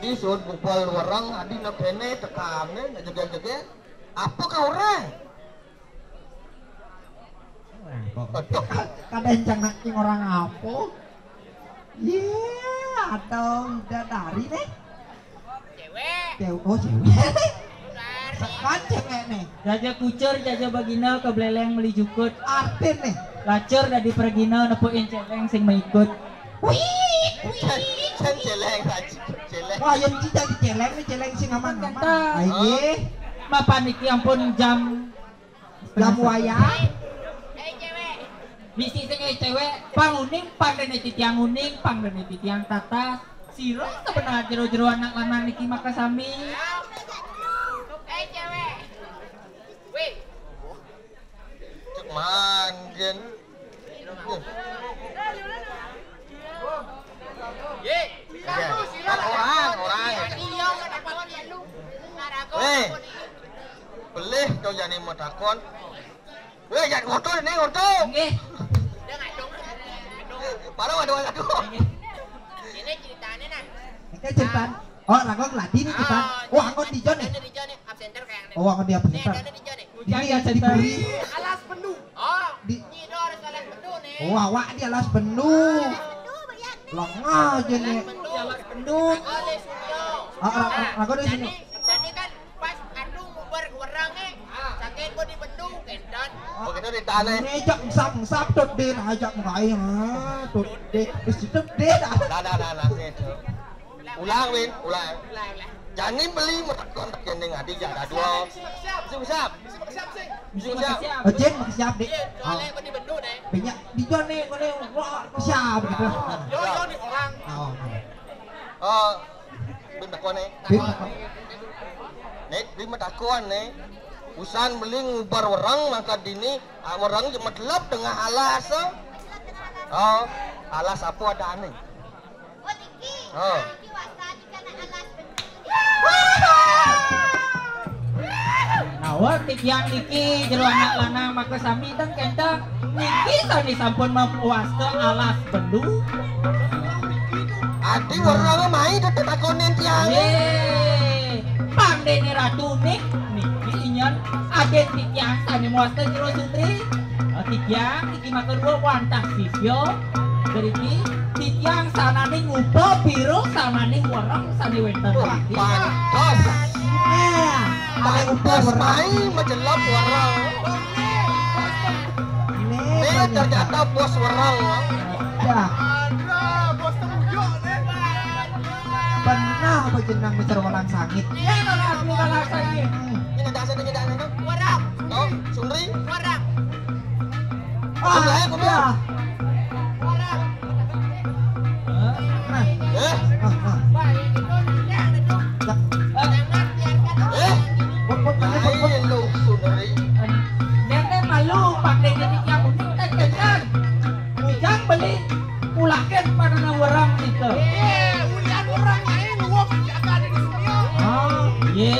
Adi suruh bupal orang, adi nak kene tekamnya, nak jaga-jaga. Apa kau orang? Kadang jangan orang apa? Iya, atau udah dari nih? Cewek. Oh cewek. Sekat cewek nih. Jaja kucur, jaja bagina ke beleleng beli jukut. Artin nih. Lacur dari pergina nepuin celeng sing mengikut. Wih. Cen celeng haji, celeng. Wah, yang cita di celeng nih, celeng sing aman-aman. Aye. Mapan iki ampun jam wayang. Bisi sing cewek panguning pandene titiang uning pandene titiang tata sira sebenarnya jero-jero anak lanang niki maka sami Cewek wih Cek manjen. ye kamu sila Orang. iya nggak dapat lu Weh, boleh kau jadi matakon. Weh, jangan ngotot nih ngotot. nggih Parah aduh. ini ceritanya nah Ini cerita. Oh, lagu latih nih kita. Oh, angkot di Jon nih. di Jon nih absenter kayak Oh, angkot dia nih peserta. ada di Jon nih Ini yang jadi buri. alas penuh oh Di nyido harus alas penuh nih Oh, awak dia las penuh. Longa aja nih. alas penuh oleh studio Lagu di sini. jadi kan pas adung ubar orang nih sakit gua di bendung kendan Oh, kita di tanah. Ini sak tot deh, ajak mukai tot deh, tot deh dah. Dah. Ulang, Win, ulang. lah Jangan beli matakon tak kendeng adi jaga dua. Siap. Siap. Jen siap deh. soalnya gua di bendung nih Banyak di Jon nih, kau nih siap gitu. yo nih orang Oh, Oh, beli matakon nih. Nek, beli matakon nih. Usan beli ngubar orang maka dini orang cuma telap tengah alas. Oh, alas apa ada aneh. Oh. nawar titiang niki jero anak lanang maka sami tang kendang niki tadi sampun mempuaskan alas bendu Adi orang main tetep takonin tiang. ye pandene ratu nik niki inyan agen titiang sani muaskan jero sutri titiang niki maka dua wantah sisyo beriki titiang sanane ngupo biru sanane warang sani wenten niki Pantos. Pantos main menjelap orang. Ini ternyata bos orang. Ya. Pernah apa jenang bicara walang sangit? ya kalau saya Ini dasar. warang Oh, Sundri. warang Sebelah aku ya. warang Eh, baik itu yang itu jangan biarkan main lu Sundri. Nene malu pakai jadi yang unik tekan. Ujang beli ulakan pada orang itu. ulian orang lain wong jaga di studio Oh, ye.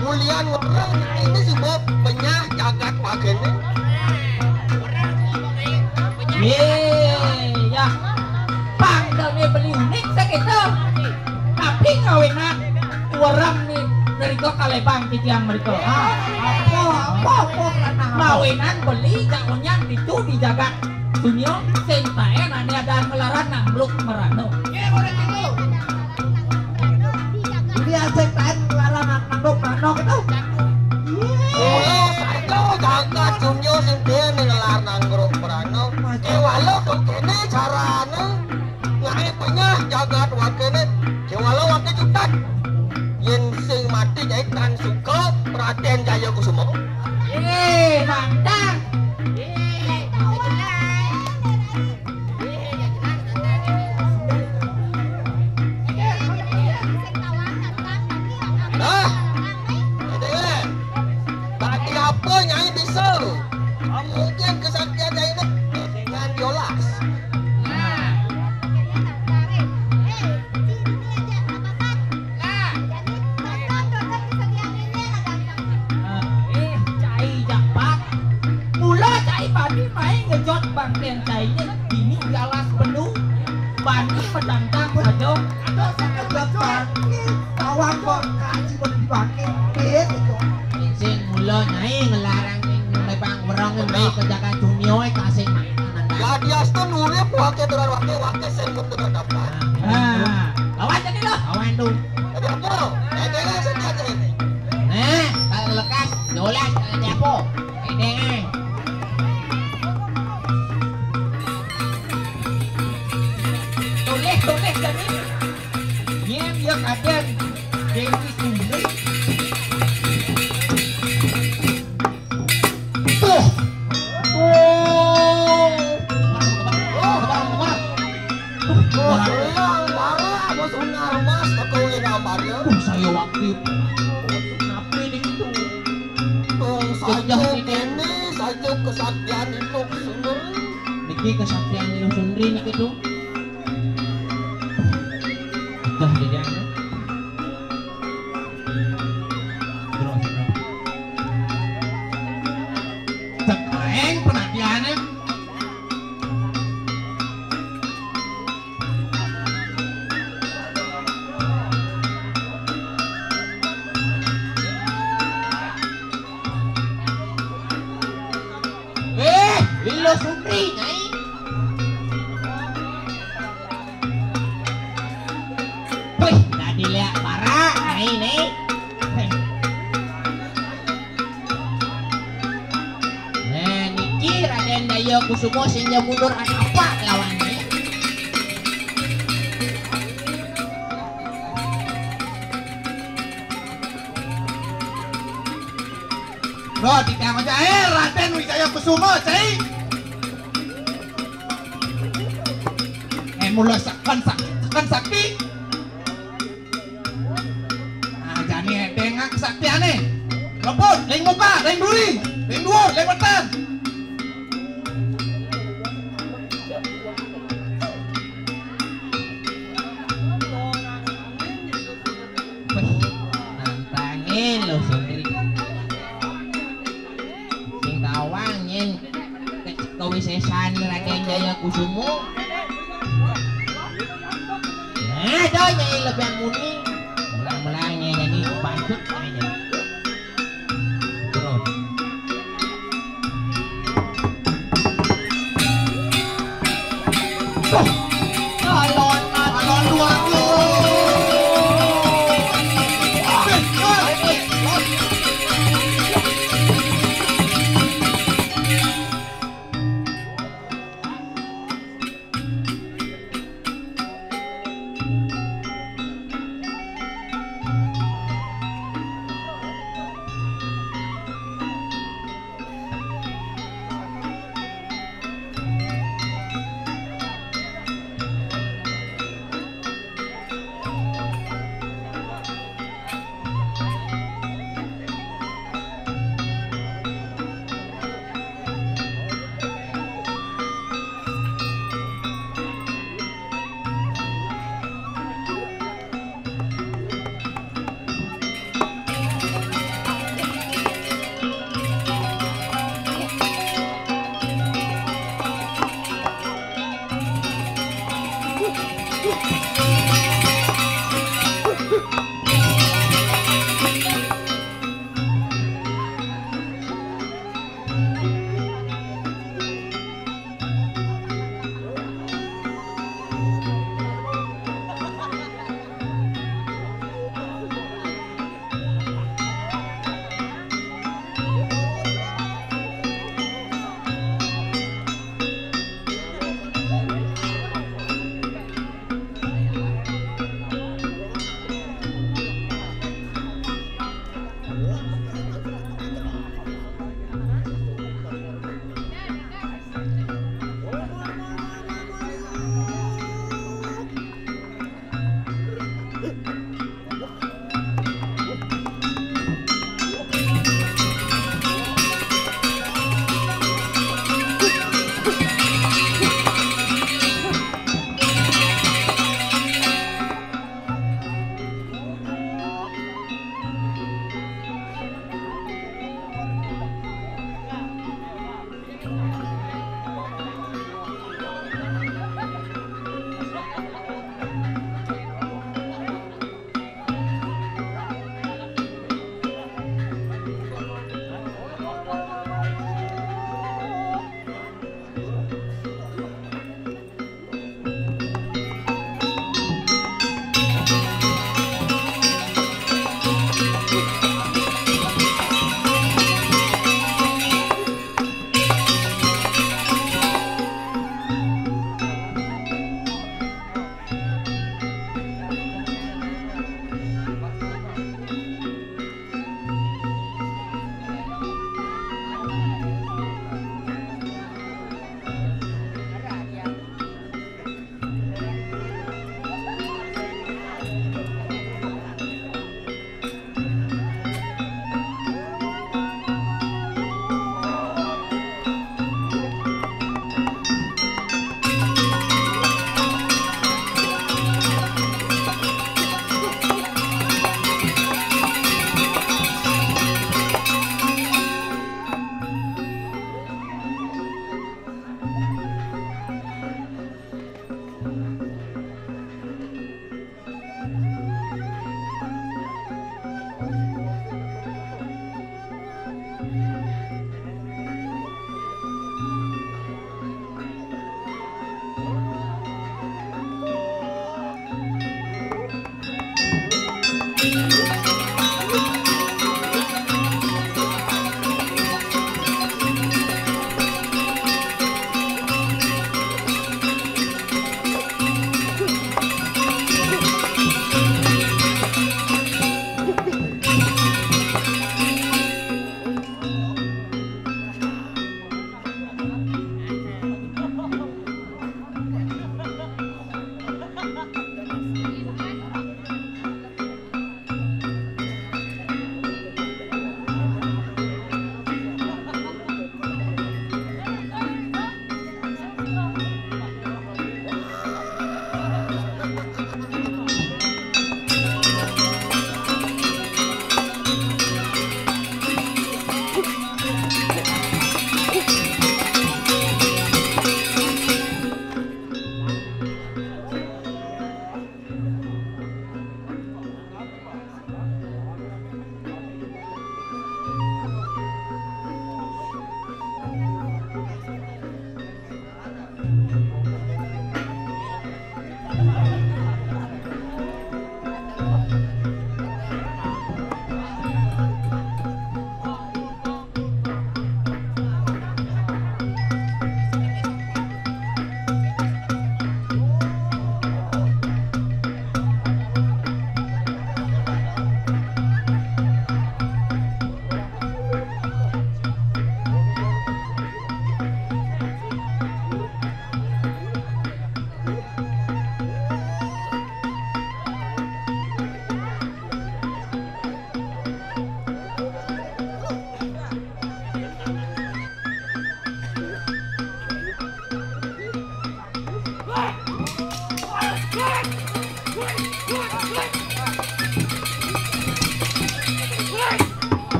Mulian orang ini sih Bob penyah jagat wagennya. Ye, ya. Pangdalnya beli unik sekitar. Tapi kawinan orang nih dari kau kalebang tiang mereka. Apa karena Kawinan beli jagonya itu dijaga. Dunia sentae nani ada ngelaran nambluk merano. dia ceritain larangan nandok nandok itu. Oh, saya jagat jumyo sintia ngelar nanggrok perano. Walau kok kene carane ngai penyah jagat wakene. Walau wakene jutat. Yen sing mati nyai kan suka perhatian jaya kusumo. Mantap. Nah, ini bagi apa nyai bisa? Mungkin kesaktian nyai ini dengan Yolas. Cai japat. Mula cai padi main ngejot bangkian cainya ini di alas penuh. Bani pedangkang saja. bangkit tawang kok kaji kok dibangkit gitu sing mula nyai ngelarang ning lebang werong mbek kejakan dunyo e kasing ya diaston urip wake turan wake sing kudu dapat lawan tadi lo lawan tuh jadi apa kene senjata ini kalau lekas dolas kalau apa ini tulis tadi yang dia kaden Dewi Sundri saya waktu kenapa ini gitu saja kesaktian itu sumber niki kesaktian itu sundri niki tuh dah jadi anu terus cekreng penatiannya Lilo Sundri nyai wih tadi lihat para nyai nih niki Raden Daya Kusumo sehingga mundur apa lawannya Bro, ditang aja Raden Wijaya Kusumo, cai. Mula sekan sakti. Nah, jani tengah kesaktiane. Leput, leng muka, leng duri, leng dhuwur, leng wetan. Nantangin lo Sundri. Sing tawang yen kewisesan Raden Jaya Kusumo. Nah, nyai lebih muni melang-melangnya jadi pancut aja terus alon luar